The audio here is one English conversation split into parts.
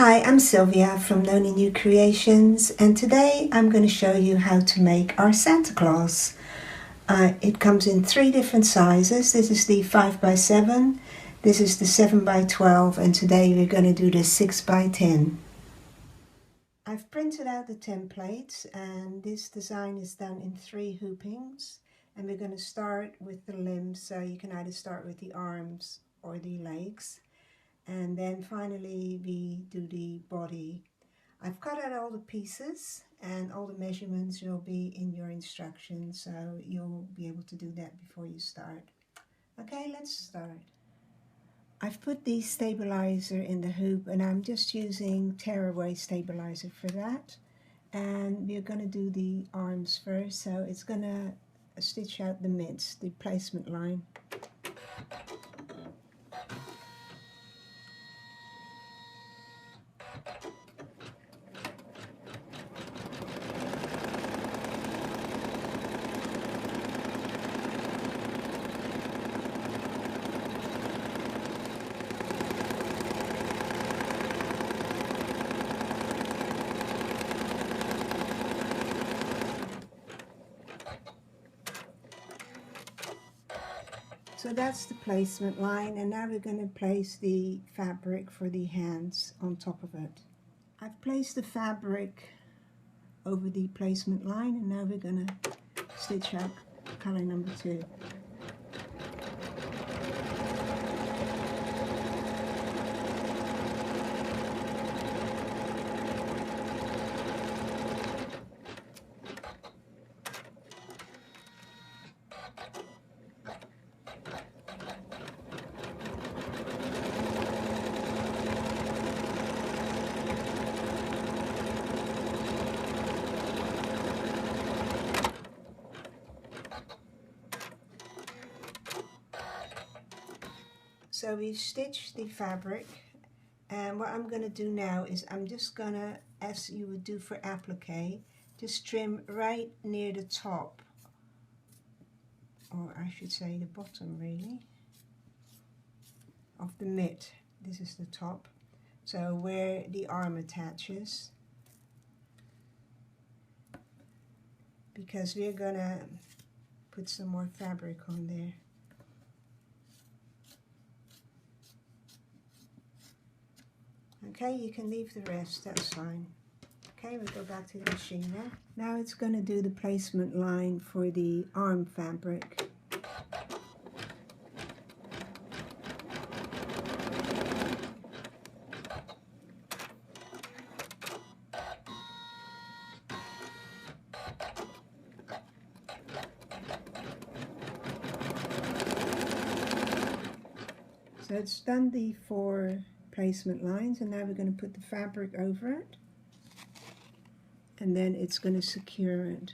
Hi, I'm Sylvia from Noni New Creations, and today I'm going to show you how to make our Santa Claus. It comes in 3 different sizes. This is the 5x7, this is the 7x12, and today we're going to do the 6x10. I've printed out the templates, and this design is done in 3 hoopings, and we're going to start with the limbs, so you can either start with the arms or the legs. And then finally we do the body. I've cut out all the pieces and all the measurements will be in your instructions, so you'll be able to do that before you start. Okay, let's start. I've put the stabilizer in the hoop and I'm just using tearaway stabilizer for that. And we're going to do the arms first, so it's going to stitch out the mids, the placement line. So that's the placement line, and now we're going to place the fabric for the hands on top of it. I've placed the fabric over the placement line, and now we're going to stitch out color number 2. So we've stitched the fabric, and what I'm going to do now is I'm just going to, as you would do for applique, just trim right near the top, or I should say the bottom really, of the mid. This is the top, so where the arm attaches, because we're going to put some more fabric on there. Okay, you can leave the rest, that's fine. Okay, we'll go back to the machine now. Now it's going to do the placement line for the arm fabric. So it's done the 4 placement lines, and now we're going to put the fabric over it, and then it's going to secure it.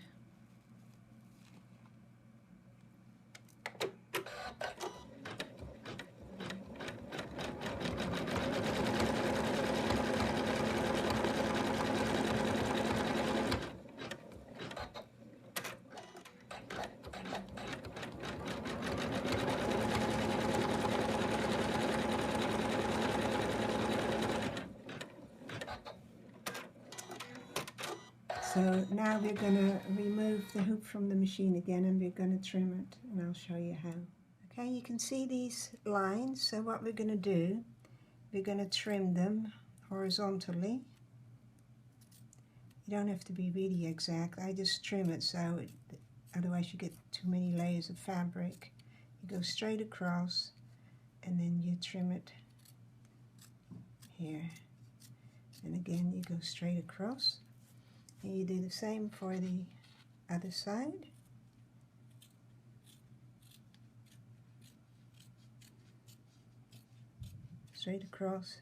So now we're going to remove the hoop from the machine again, and we're going to trim it, and I'll show you how. Okay, you can see these lines, so what we're going to do, we're going to trim them horizontally. You don't have to be really exact, I just trim it so otherwise you get too many layers of fabric. You go straight across and then you trim it here, and again you go straight across. And you do the same for the other side. Straight across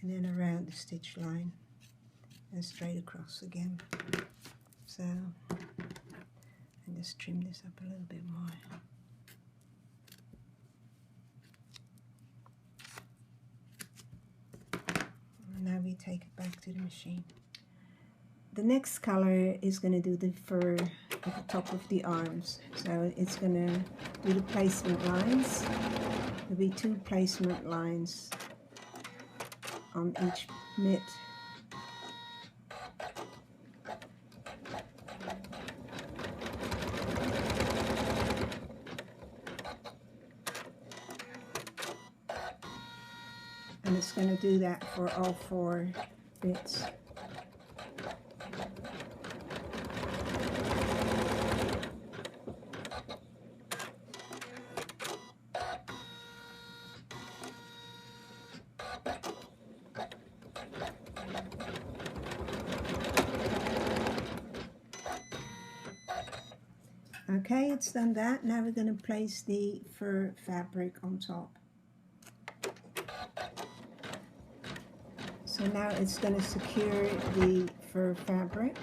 and then around the stitch line and straight across again. So, and just trim this up a little bit more. And now we take it back to the machine. The next color is going to do the fur at the top of the arms. So it's going to do the placement lines. There'll be 2 placement lines on each mitt. And it's going to do that for all 4 bits. Okay, it's done that. Now we're going to place the fur fabric on top. So now it's going to secure the fur fabric.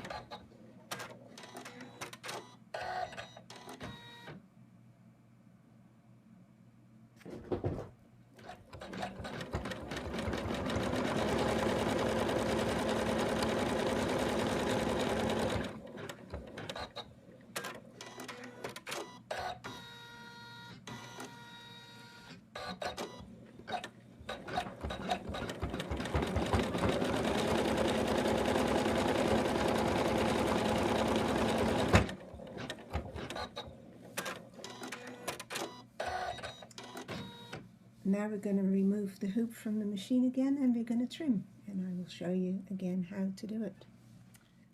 Now we're going to remove the hoop from the machine again, and we're going to trim, and I will show you again how to do it.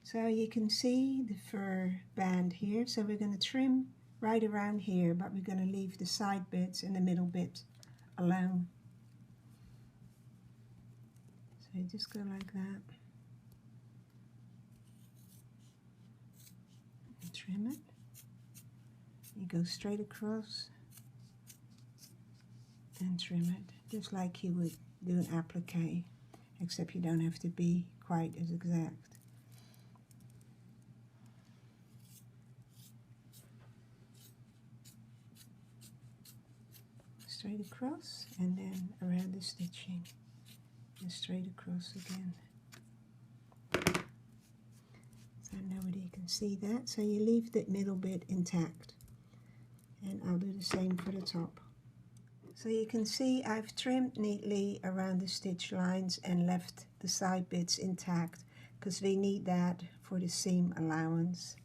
So you can see the fur band here, so we're going to trim right around here, but we're going to leave the side bits and the middle bit alone. So you just go like that and trim it. You go straight across and trim it, just like you would do an applique, except you don't have to be quite as exact. Straight across and then around the stitching, and straight across again. So nobody can see that, so you leave the middle bit intact, and I'll do the same for the top. So you can see I've trimmed neatly around the stitch lines and left the side bits intact, because we need that for the seam allowance.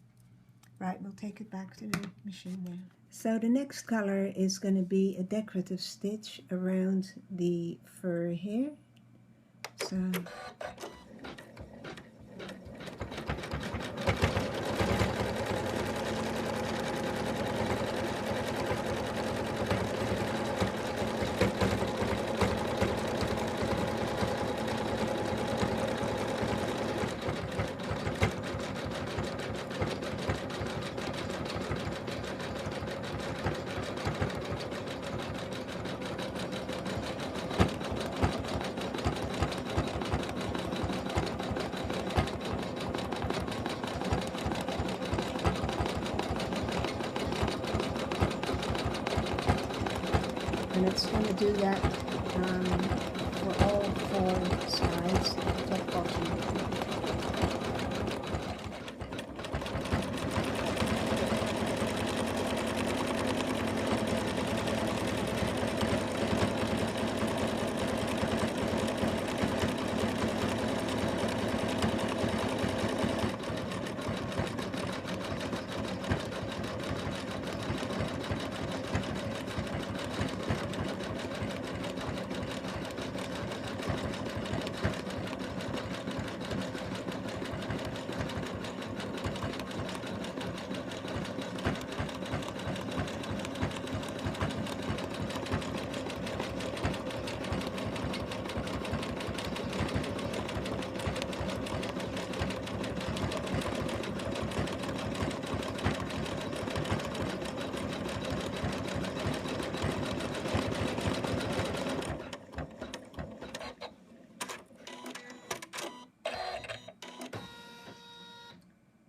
Right, we'll take it back to the machine now. So the next color is going to be a decorative stitch around the fur here. So and it's going to do that for all 4 sides, top, bottom.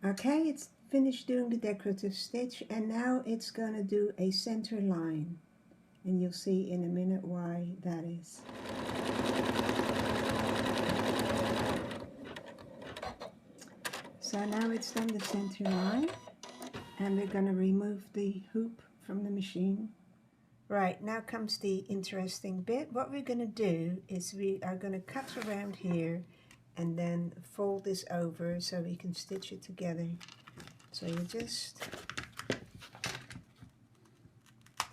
Okay, it's finished doing the decorative stitch, and now it's going to do a center line, and you'll see in a minute why that is. So now it's done the center line, and we're going to remove the hoop from the machine, Right, now comes the interesting bit. What we're going to do is we are going to cut around here and then fold this over so we can stitch it together. So you just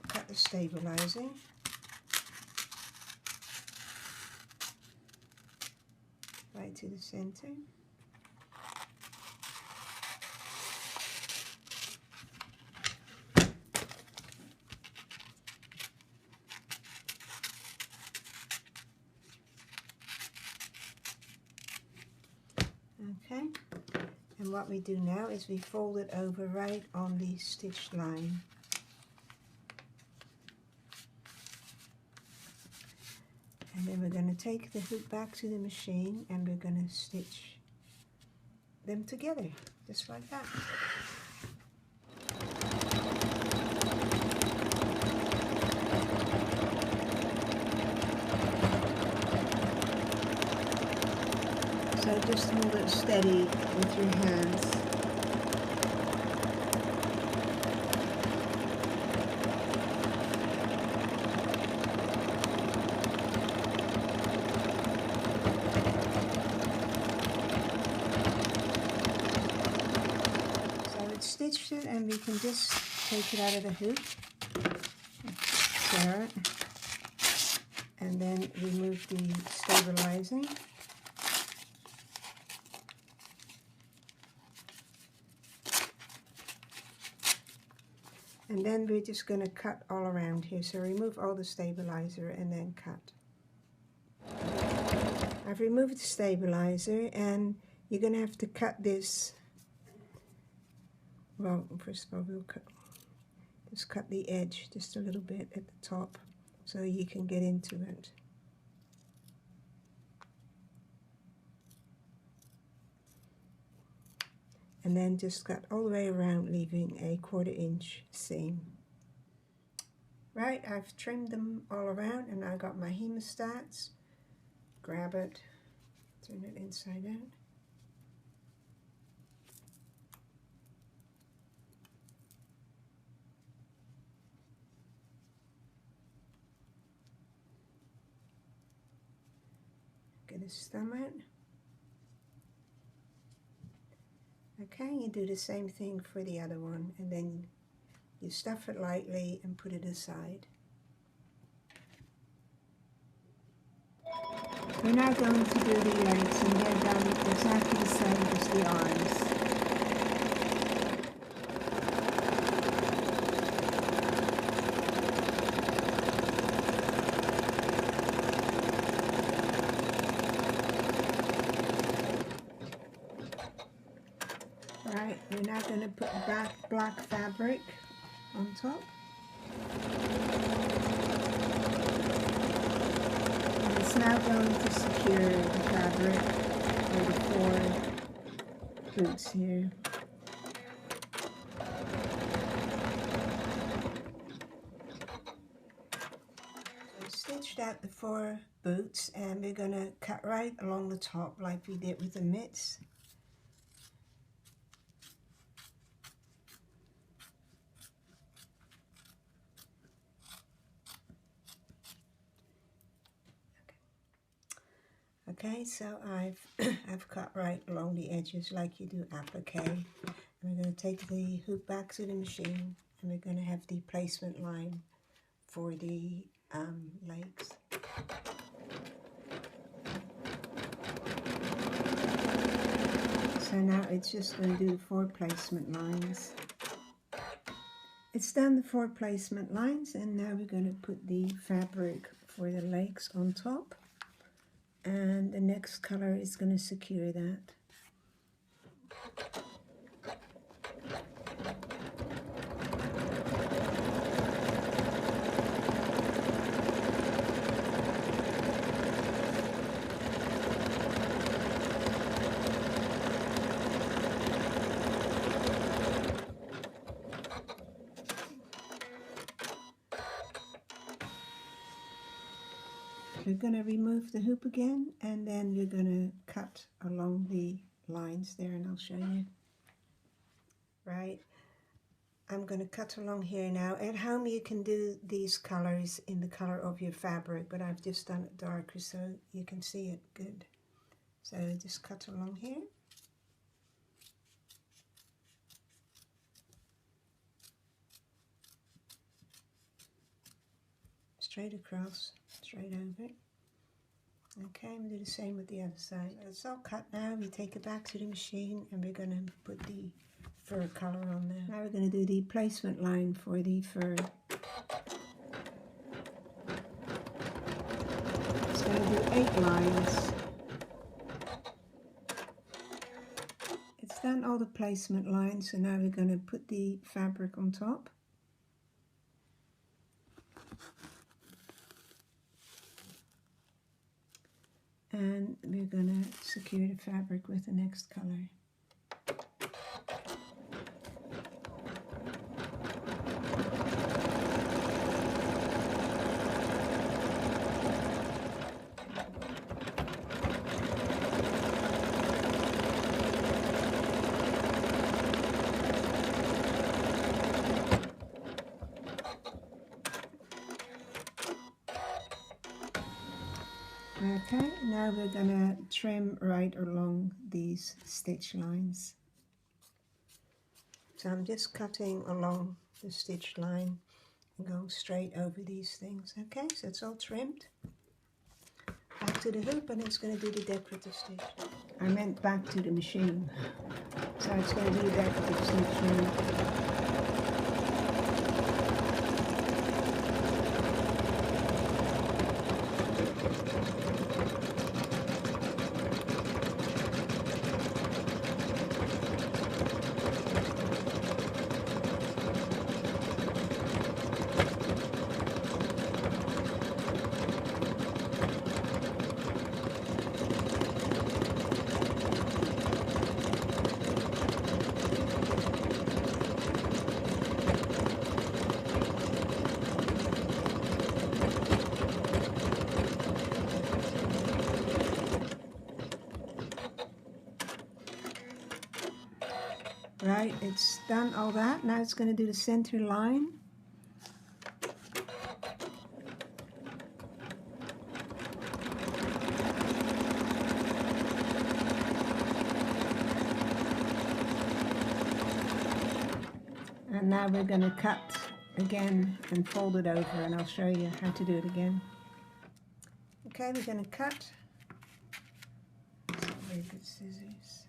cut the stabilizing. Right to the center. Okay, and what we do now is we fold it over right on the stitched line. And then we're going to take the hoop back to the machine and we're going to stitch them together, just like that. So just hold it steady with your hands. So it's stitched it and we can just take it out of the hoop. There. And then remove the stabilizing. And then we're just going to cut all around here. So remove all the stabilizer and then cut. I've removed the stabilizer and you're going to have to cut this. Well, first of all, we'll just cut the edge just a little bit at the top so you can get into it. And then just cut all the way around, leaving a 1/4 inch seam. Right, I've trimmed them all around and I got my hemostats. Grab it, turn it inside out. Get his thumb out. Okay, you do the same thing for the other one, and then you stuff it lightly and put it aside. We're now going to do the legs, and they're done exactly the same as the arms. Right, we're now going to put black fabric on top. And it's now going to secure the fabric for the 4 boots here. So stitched out the 4 boots and we're going to cut right along the top like we did with the mitts. Okay, so I've cut right along the edges like you do applique. And we're going to take the hoop back to the machine and we're going to have the placement line for the legs. So now it's just going to do the 4 placement lines. It's done the 4 placement lines and now we're going to put the fabric for the legs on top. And the next color is going to secure that. We're going to remove the hoop again and then we're going to cut along the lines there and I'll show you. Right, I'm going to cut along here now. At home you can do these colors in the color of your fabric, but I've just done it darker so you can see it good. So just cut along here. Straight across, straight over. Okay, I'm going to do the same with the other side. So it's all cut now. We take it back to the machine and we're going to put the fur color on there. Now we're going to do the placement line for the fur. It's going to do 8 lines. It's done all the placement lines, so now we're going to put the fabric on top. And we're going to secure the fabric with the next color. Okay, now we're going to trim right along these stitch lines. So I'm just cutting along the stitch line and going straight over these things. Okay, so it's all trimmed. Back to the hoop, and it's going to do the decorative stitch. I meant back to the machine. So it's going to do the decorative stitch now. Right, it's done all that. Now it's going to do the center line. And now we're going to cut again and fold it over, and I'll show you how to do it again. Okay, we're going to cut. Very good scissors.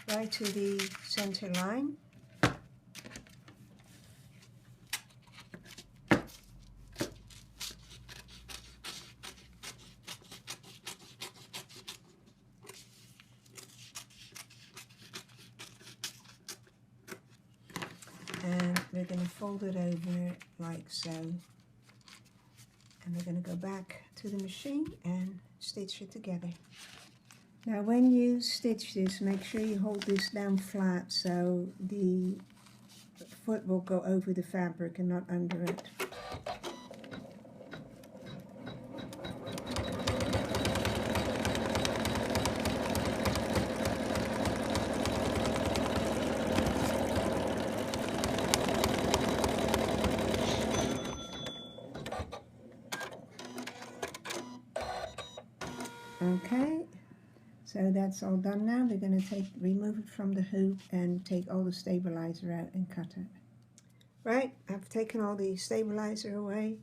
Right to the center line. And we're going to fold it over like so. And we're going to go back to the machine and stitch it together. Now when you stitch this, make sure you hold this down flat so the foot will go over the fabric and not under it. Okay. So that's all done now. We're going to remove it from the hoop and take all the stabilizer out and cut it. Right, I've taken all the stabilizer away,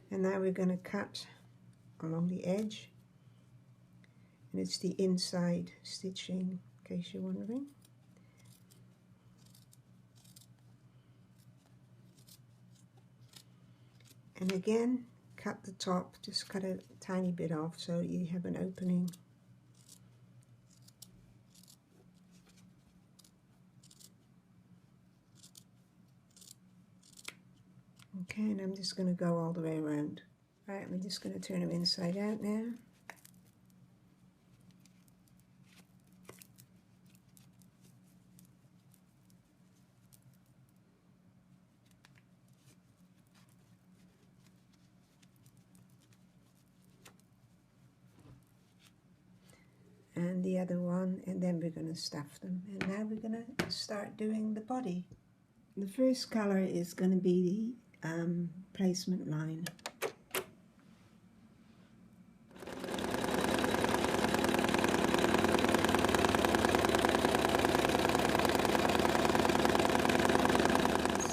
and now we're going to cut along the edge. And it's the inside stitching, in case you're wondering. And again, cut the top, just cut a tiny bit off so you have an opening. Okay, and I'm just going to go all the way around. Right, we're just going to turn them inside out now. And the the other one, and then we're going to stuff them. And now we're going to start doing the body. The first color is going to be the placement line.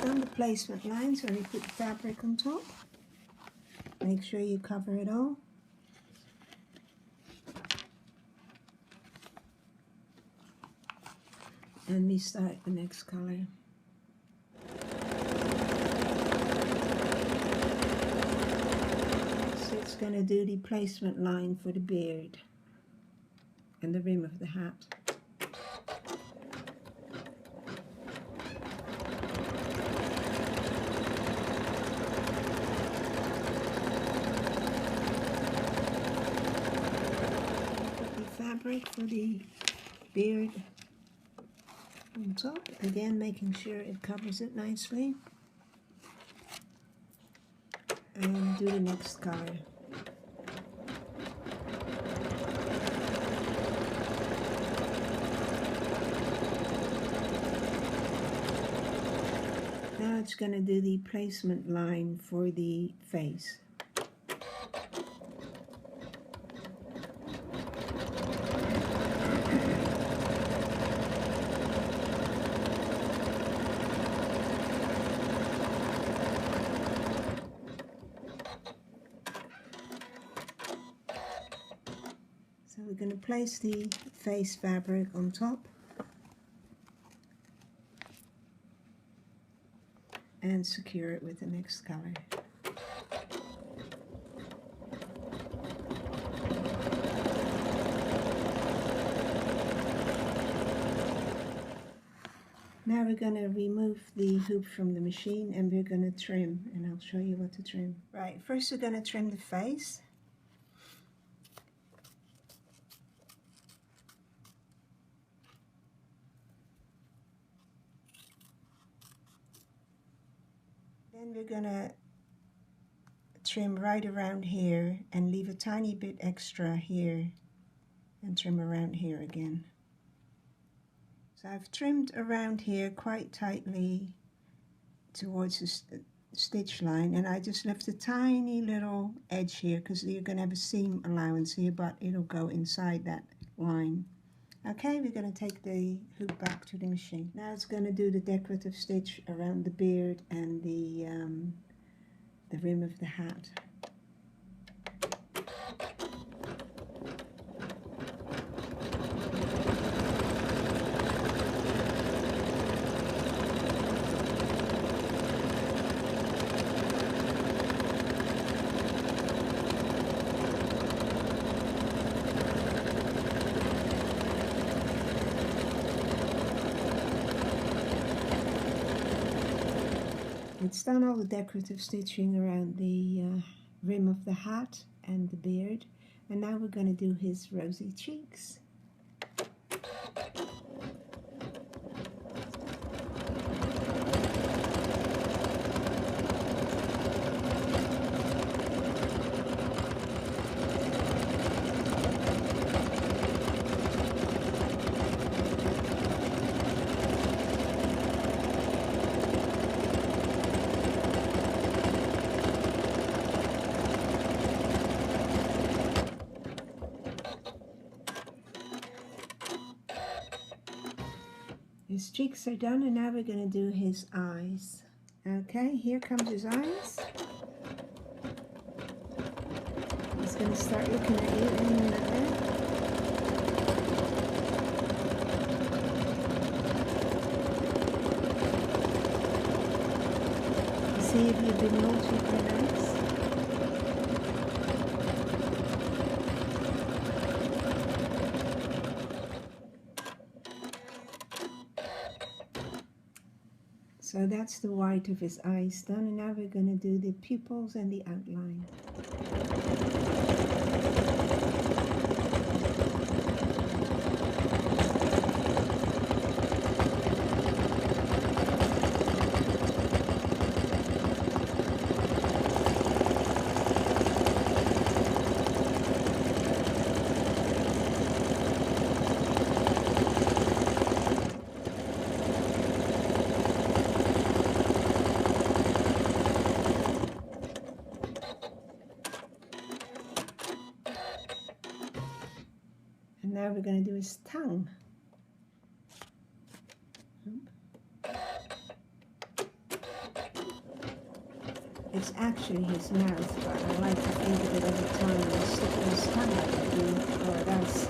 On the placement lines, when you put the fabric on top, make sure you cover it all. And we start the next color. So it's going to do the placement line for the beard and the rim of the hat. Fabric for the beard on top, again making sure it covers it nicely, and do the next color. Now it's going to do the placement line for the face. So we're going to place the face fabric on top and secure it with the next color. Now we're going to remove the hoop from the machine and we're going to trim, and I'll show you what to trim. Right, first we're going to trim the face. Then we're going to trim right around here and leave a tiny bit extra here and trim around here again. So I've trimmed around here quite tightly towards the stitch line, and I just left a tiny little edge here because you're going to have a seam allowance here, but it'll go inside that line. Okay, we're going to take the hoop back to the machine. Now it's going to do the decorative stitch around the beard and the rim of the hat. It's done all the decorative stitching around the rim of the hat and the beard, and now we're going to do his rosy cheeks. His cheeks are done, and now we're going to do his eyes. Okay, here comes his eyes. He's going to start looking at you in a minute. See if you've been naughty or nice. So that's the white of his eyes done, and now we're going to do the pupils and the outline. Now we're going to do his tongue. It's actually his mouth, but I like to think of it every time I'm sticking his tongue out at you, or else.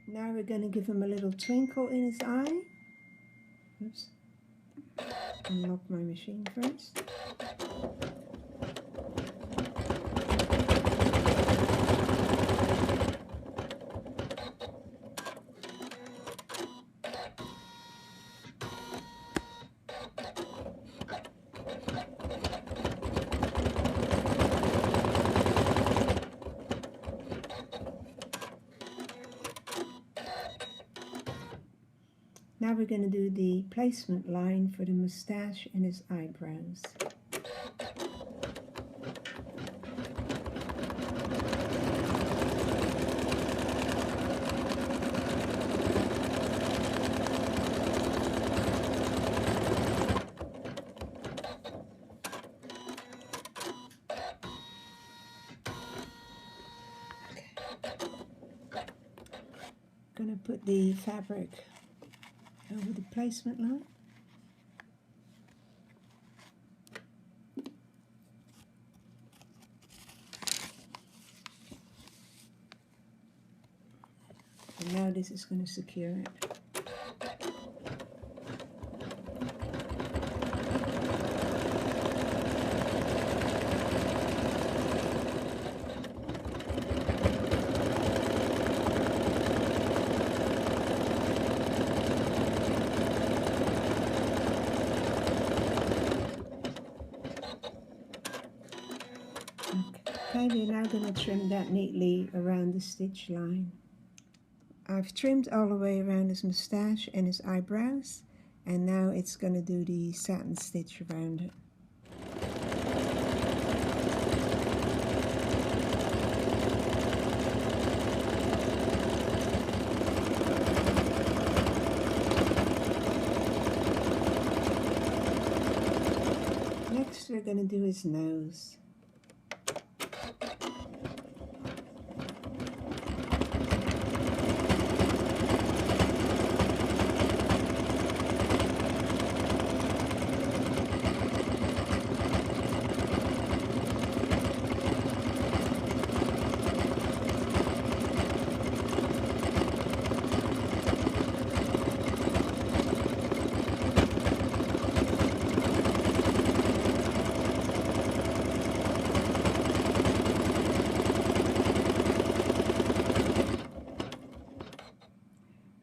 Now we're going to give him a little twinkle in his eye. Oops. Unlock my machine first. Now we're going to do the placement line for the mustache and his eyebrows. I'm going to put the fabric over the placement line. And now this is going to secure it. Okay, we're now going to trim that neatly around the stitch line. I've trimmed all the way around his mustache and his eyebrows, and now it's going to do the satin stitch around it. Next we're going to do his nose.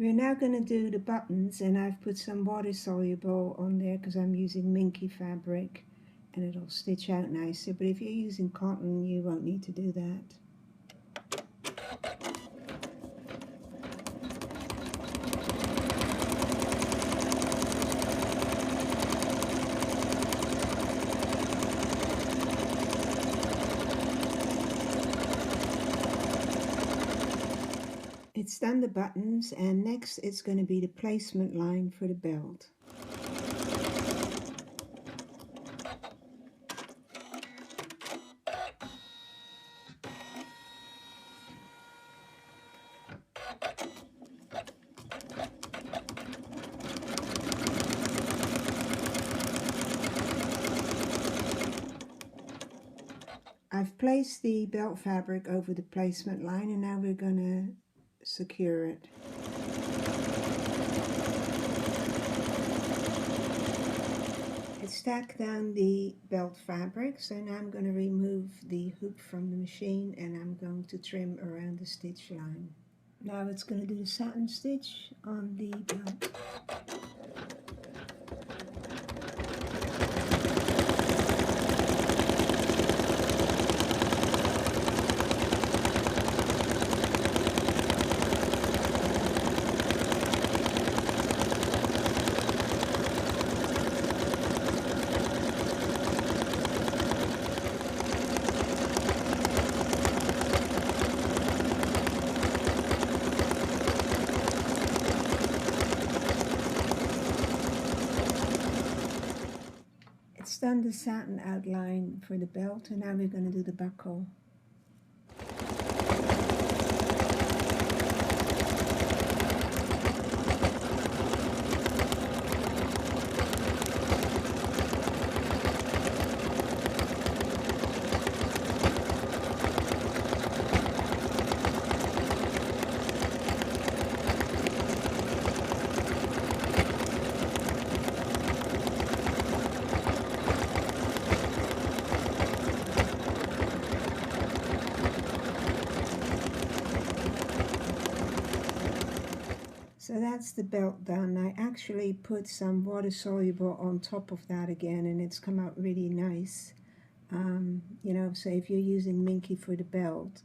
We're now going to do the buttons, and I've put some water soluble on there because I'm using minky fabric and it'll stitch out nicer, but if you're using cotton you won't need to do that. It's done the buttons, and next it's going to be the placement line for the belt. I've placed the belt fabric over the placement line, and now we're going to secure it. It's stacked down the belt fabric, so now I'm going to remove the hoop from the machine and I'm going to trim around the stitch line. Now it's going to do the satin stitch on the belt. just done the satin outline for the belt, and now we're going to do the buckle. So that's the belt done. I actually put some water soluble on top of that again, and it's come out really nice. You know, so if you're using Minky for the belt,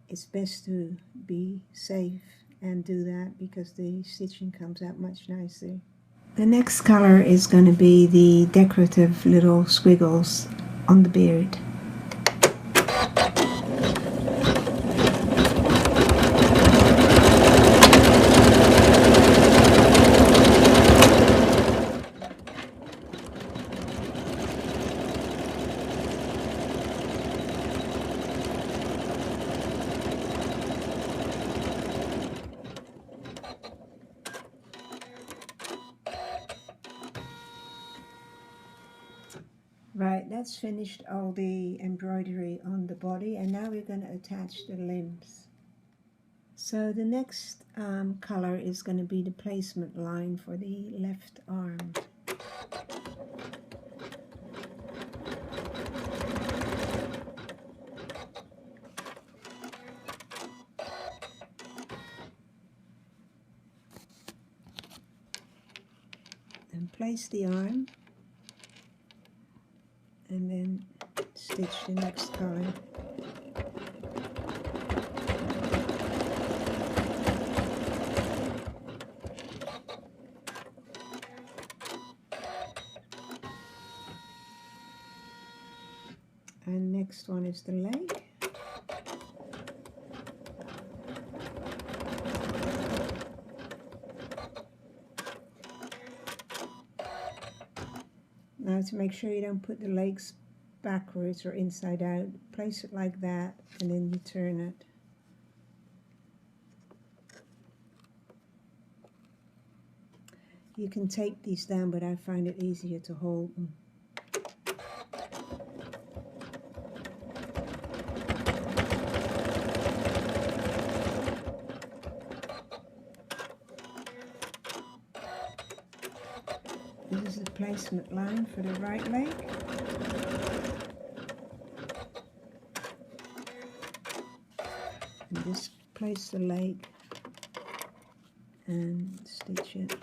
it's best to be safe and do that because the stitching comes out much nicer. The next color is going to be the decorative little squiggles on the beard. Right, that's finished all the embroidery on the body, and now we're going to attach the limbs. So the next color is going to be the placement line for the left arm. And place the arm, and then stitch the next color. And next one is the leg. Now, to make sure you don't put the legs backwards or inside out, place it like that, and then you turn it. You can tape these down, but I find it easier to hold them. This is the placement line for the right leg. And just place the leg and stitch it.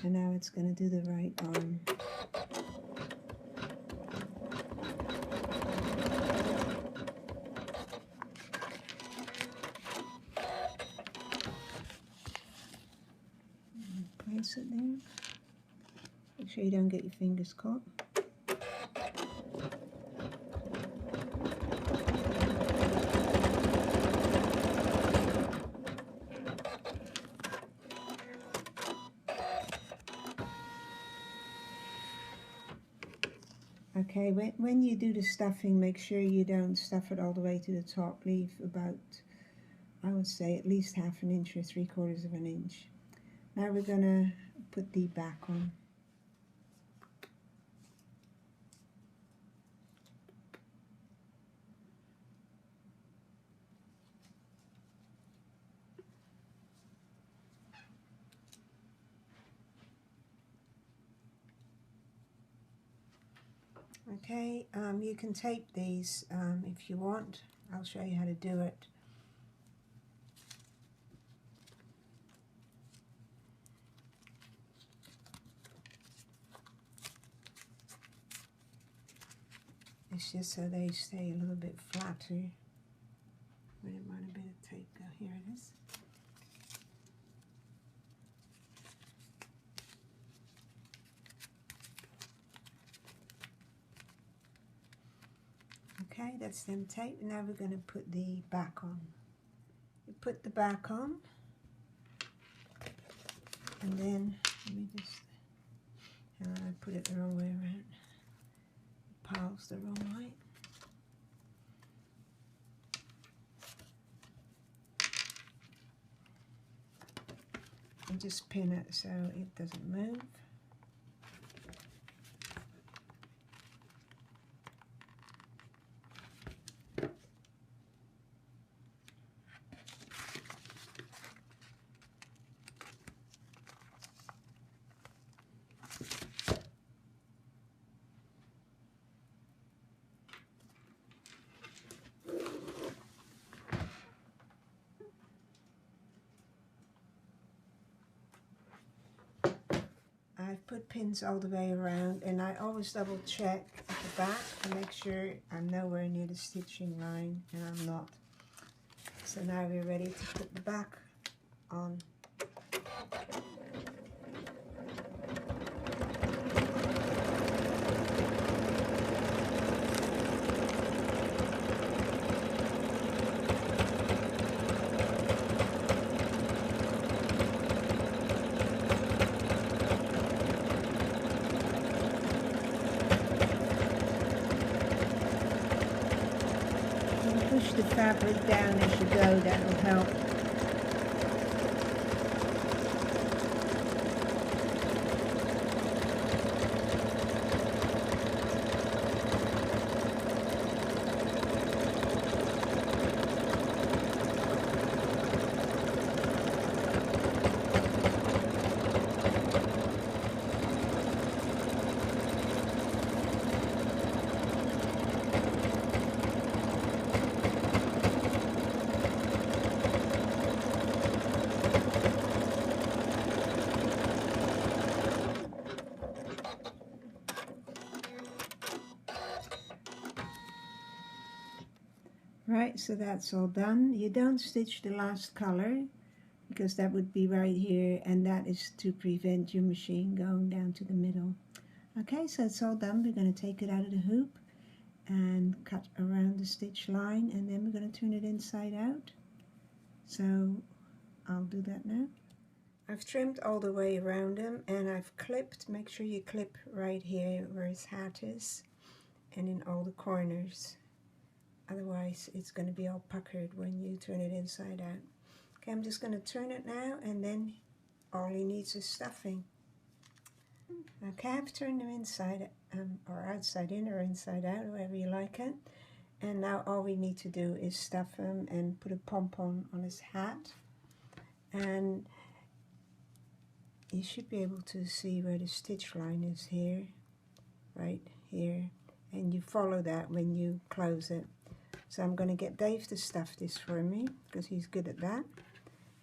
And now it's going to do the right arm. Place it there. Make sure you don't get your fingers caught. Okay, when you do the stuffing, make sure you don't stuff it all the way to the top. Leave about, I would say, at least half an inch or 3/4 of an inch. Now we're going to put the back on. Okay, you can tape these if you want. I'll show you how to do it. It's just so they stay a little bit flatter. Where did my bit of tape go? Here it is. Okay, that's them tape. Now we're going to put the back on. We put the back on, and then let me just, I put it the wrong way around. The pile's the wrong way. And just pin it so it doesn't move. I've put pins all the way around, and I always double check at the back to make sure I'm nowhere near the stitching line, and I'm not. So now we're ready to put the back on. Push the fabric down as you go, that will help. Right, so that's all done. You don't stitch the last color because that would be right here, and that is to prevent your machine going down to the middle. Okay, so it's all done. We're going to take it out of the hoop and cut around the stitch line, and then we're going to turn it inside out. So I'll do that now. I've trimmed all the way around him, and I've clipped. Make sure you clip right here where his hat is and in all the corners. Otherwise it's going to be all puckered when you turn it inside out. Okay, I'm just going to turn it now, and then all he needs is stuffing. Okay, I've turned him inside or outside in or inside out, however you like it. And now all we need to do is stuff him and put a pom-pom on his hat. And you should be able to see where the stitch line is here, right here. And you follow that when you close it. So I'm going to get Dave to stuff this for me because he's good at that.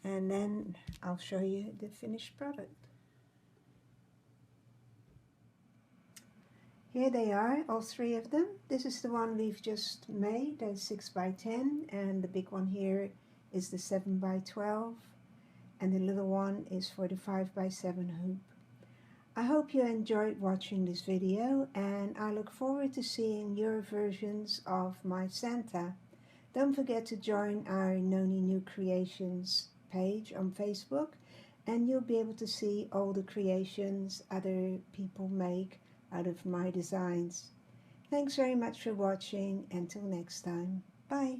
And then I'll show you the finished product. Here they are, all three of them. This is the one we've just made, that's 6 by 10, and the big one here is the 7 by 12, and the little one is for the 5 by 7 hoop. I hope you enjoyed watching this video, and I look forward to seeing your versions of my Santa. Don't forget to join our Noni New Creations page on Facebook, and you'll be able to see all the creations other people make out of my designs. Thanks very much for watching. Until next time. Bye.